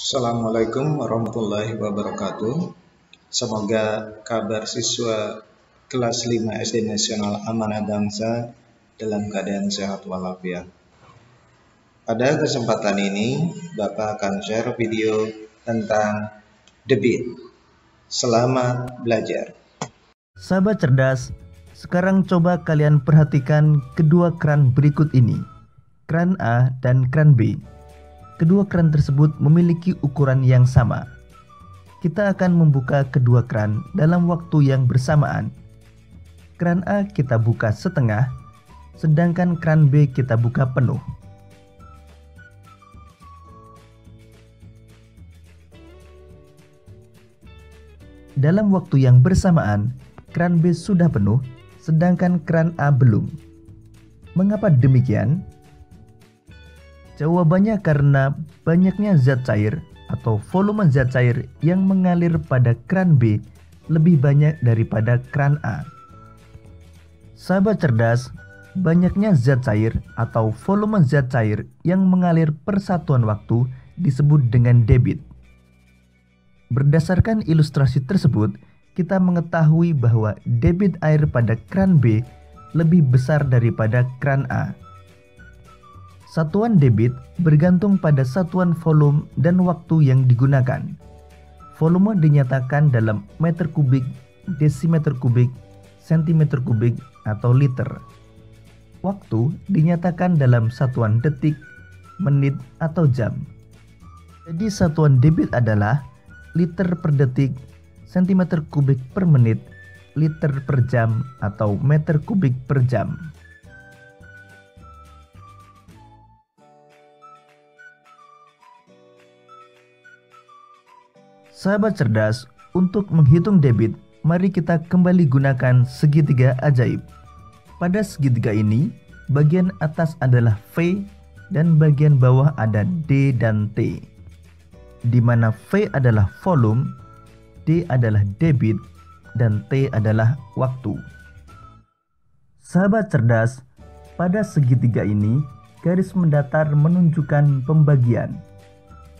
Assalamualaikum warahmatullahi wabarakatuh. Semoga kabar siswa kelas 5 SD Nasional Amanah Bangsa dalam keadaan sehat walafiat. Pada kesempatan ini, Bapak akan share video tentang debit. Selamat belajar. Sahabat cerdas, sekarang coba kalian perhatikan kedua keran berikut ini, keran A dan keran B. Kedua keran tersebut memiliki ukuran yang sama. Kita akan membuka kedua keran dalam waktu yang bersamaan. Keran A kita buka setengah, sedangkan keran B kita buka penuh. Dalam waktu yang bersamaan, keran B sudah penuh, sedangkan keran A belum. Mengapa demikian? Jawabannya karena banyaknya zat cair atau volume zat cair yang mengalir pada keran B lebih banyak daripada keran A. Sahabat cerdas, banyaknya zat cair atau volume zat cair yang mengalir per satuan waktu disebut dengan debit. Berdasarkan ilustrasi tersebut, kita mengetahui bahwa debit air pada keran B lebih besar daripada keran A. Satuan debit bergantung pada satuan volume dan waktu yang digunakan. Volume dinyatakan dalam meter kubik, desimeter kubik, sentimeter kubik, atau liter. Waktu dinyatakan dalam satuan detik, menit, atau jam. Jadi satuan debit adalah liter per detik, sentimeter kubik per menit, liter per jam, atau meter kubik per jam. Sahabat cerdas, untuk menghitung debit, mari kita kembali gunakan segitiga ajaib. Pada segitiga ini, bagian atas adalah V dan bagian bawah ada D dan T. Di mana V adalah volume, D adalah debit, dan T adalah waktu. Sahabat cerdas, pada segitiga ini, garis mendatar menunjukkan pembagian.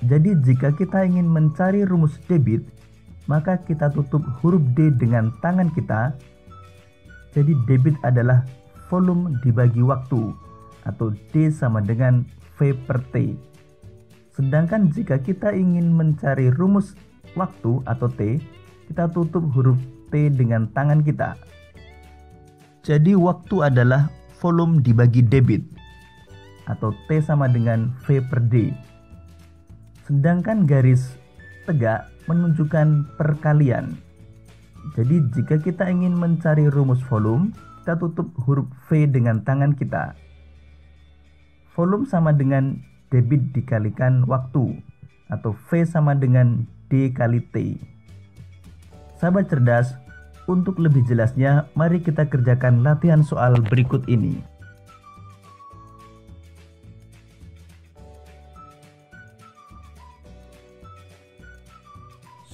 Jadi jika kita ingin mencari rumus debit, maka kita tutup huruf D dengan tangan kita. Jadi debit adalah volume dibagi waktu, atau D sama dengan V per T. Sedangkan jika kita ingin mencari rumus waktu atau T, kita tutup huruf T dengan tangan kita. Jadi waktu adalah volume dibagi debit, atau T sama dengan V per D. Sedangkan garis tegak menunjukkan perkalian. Jadi jika kita ingin mencari rumus volume, kita tutup huruf V dengan tangan kita. Volume sama dengan debit dikalikan waktu, atau V sama dengan D kali T. Sahabat cerdas, untuk lebih jelasnya, mari kita kerjakan latihan soal berikut ini.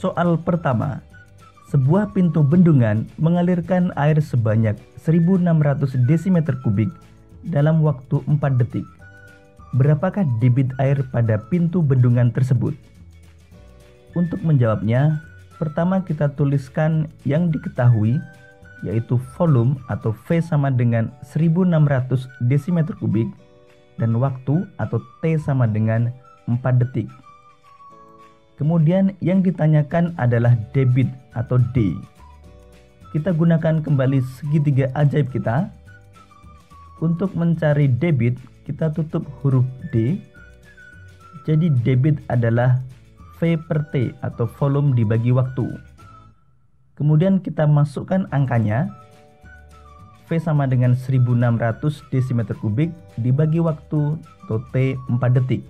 Soal pertama, sebuah pintu bendungan mengalirkan air sebanyak 1600 desimeter kubik dalam waktu 4 detik. Berapakah debit air pada pintu bendungan tersebut? Untuk menjawabnya, pertama kita tuliskan yang diketahui, yaitu volume atau V sama dengan 1600 desimeter kubik, dan waktu atau T sama dengan 4 detik. Kemudian yang ditanyakan adalah debit atau D. Kita gunakan kembali segitiga ajaib kita. Untuk mencari debit, kita tutup huruf D. Jadi debit adalah V per T atau volume dibagi waktu. Kemudian kita masukkan angkanya. V sama dengan 1600 desimeter kubik dibagi waktu atau T 4 detik.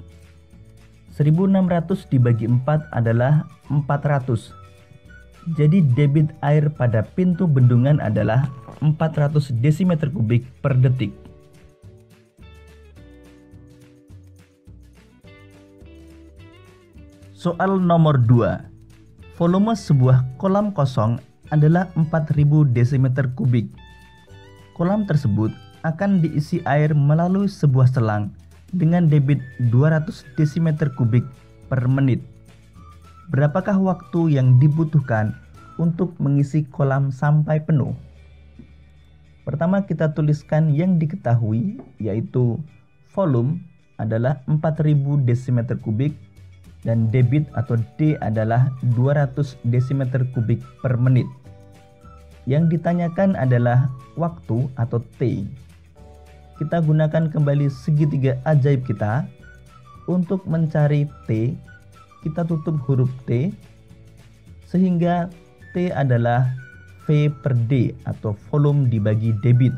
1600 dibagi 4 adalah 400. Jadi debit air pada pintu bendungan adalah 400 desimeter kubik per detik. Soal nomor 2. Volume sebuah kolam kosong adalah 4000 desimeter kubik. Kolam tersebut akan diisi air melalui sebuah selang dengan debit 200 desimeter kubik per menit. berapakah waktu yang dibutuhkan untuk mengisi kolam sampai penuh? Pertama kita tuliskan yang diketahui, yaitu volume adalah 4000 desimeter kubik dan debit atau D adalah 200 desimeter kubik per menit. Yang ditanyakan adalah waktu atau T. Kita gunakan kembali segitiga ajaib kita. Untuk mencari T, kita tutup huruf T sehingga T adalah V per D atau volume dibagi debit.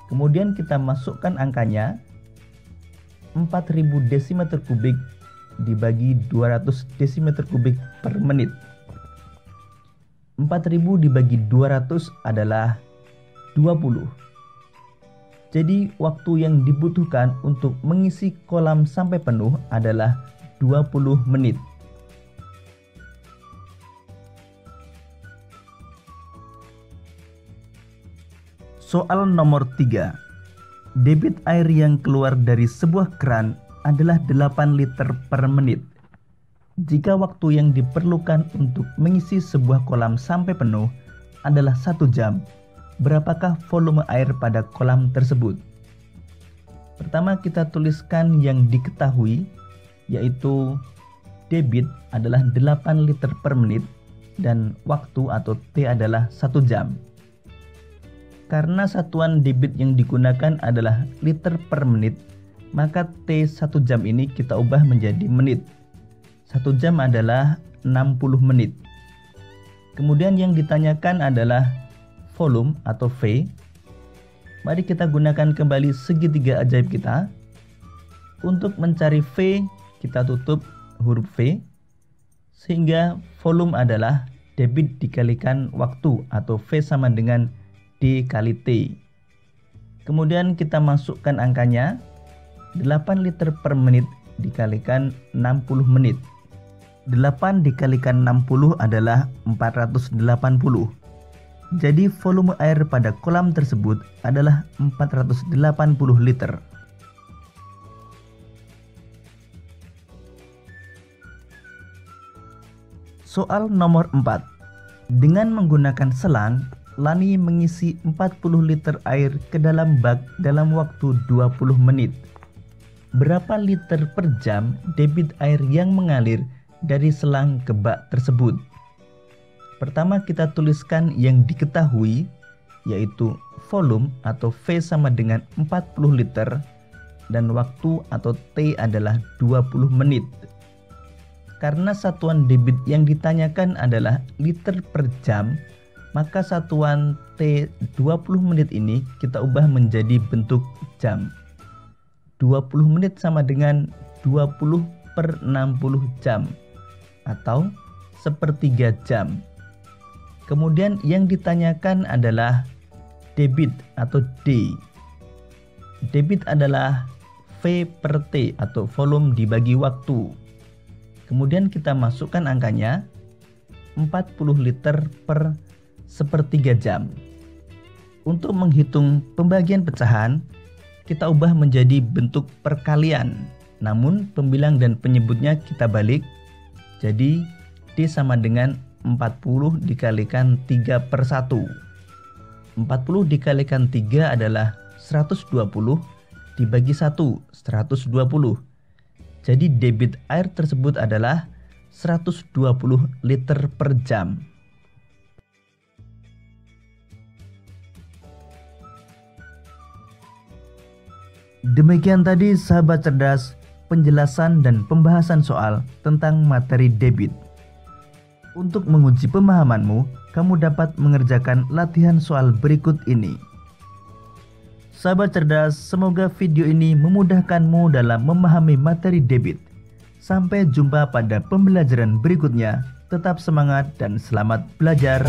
Kemudian kita masukkan angkanya, 4000 desimeter kubik dibagi 200 desimeter kubik per menit. 4000 dibagi 200 adalah 20. Jadi waktu yang dibutuhkan untuk mengisi kolam sampai penuh adalah 20 menit. Soal nomor 3. Debit air yang keluar dari sebuah keran adalah 8 liter per menit. Jika waktu yang diperlukan untuk mengisi sebuah kolam sampai penuh adalah 1 jam, berapakah volume air pada kolam tersebut? Pertama kita tuliskan yang diketahui, yaitu debit adalah 8 liter per menit dan waktu atau T adalah 1 jam. Karena satuan debit yang digunakan adalah liter per menit, maka T 1 jam ini kita ubah menjadi menit. 1 jam adalah 60 menit. Kemudian yang ditanyakan adalah volume atau V. Mari kita gunakan kembali segitiga ajaib kita. Untuk mencari V, kita tutup huruf V, sehingga volume adalah debit dikalikan waktu atau V sama dengan D kali T. Kemudian kita masukkan angkanya, 8 liter per menit dikalikan 60 menit. 8 dikalikan 60 adalah 480. Jadi volume air pada kolam tersebut adalah 480 liter. Soal nomor 4. Dengan menggunakan selang, Lani mengisi 40 liter air ke dalam bak dalam waktu 20 menit. Berapa liter per jam debit air yang mengalir dari selang ke bak tersebut? Pertama kita tuliskan yang diketahui, yaitu volume atau V sama dengan 40 liter dan waktu atau T adalah 20 menit. Karena satuan debit yang ditanyakan adalah liter per jam, maka satuan T 20 menit ini kita ubah menjadi bentuk jam. 20 menit sama dengan 20 per 60 jam atau sepertiga jam. Kemudian yang ditanyakan adalah debit atau D. Debit adalah V per T atau volume dibagi waktu. Kemudian kita masukkan angkanya, 40 liter per sepertiga jam. Untuk menghitung pembagian pecahan, kita ubah menjadi bentuk perkalian. Namun pembilang dan penyebutnya kita balik. Jadi D sama dengan 40 dikalikan 3 per 1. 40 dikalikan 3 adalah 120 dibagi 1, 120. Jadi debit air tersebut adalah 120 liter per jam. Demikian tadi sahabat cerdas, penjelasan dan pembahasan soal tentang materi debit. Untuk menguji pemahamanmu, kamu dapat mengerjakan latihan soal berikut ini. Sahabat cerdas, semoga video ini memudahkanmu dalam memahami materi debit. Sampai jumpa pada pembelajaran berikutnya. Tetap semangat dan selamat belajar.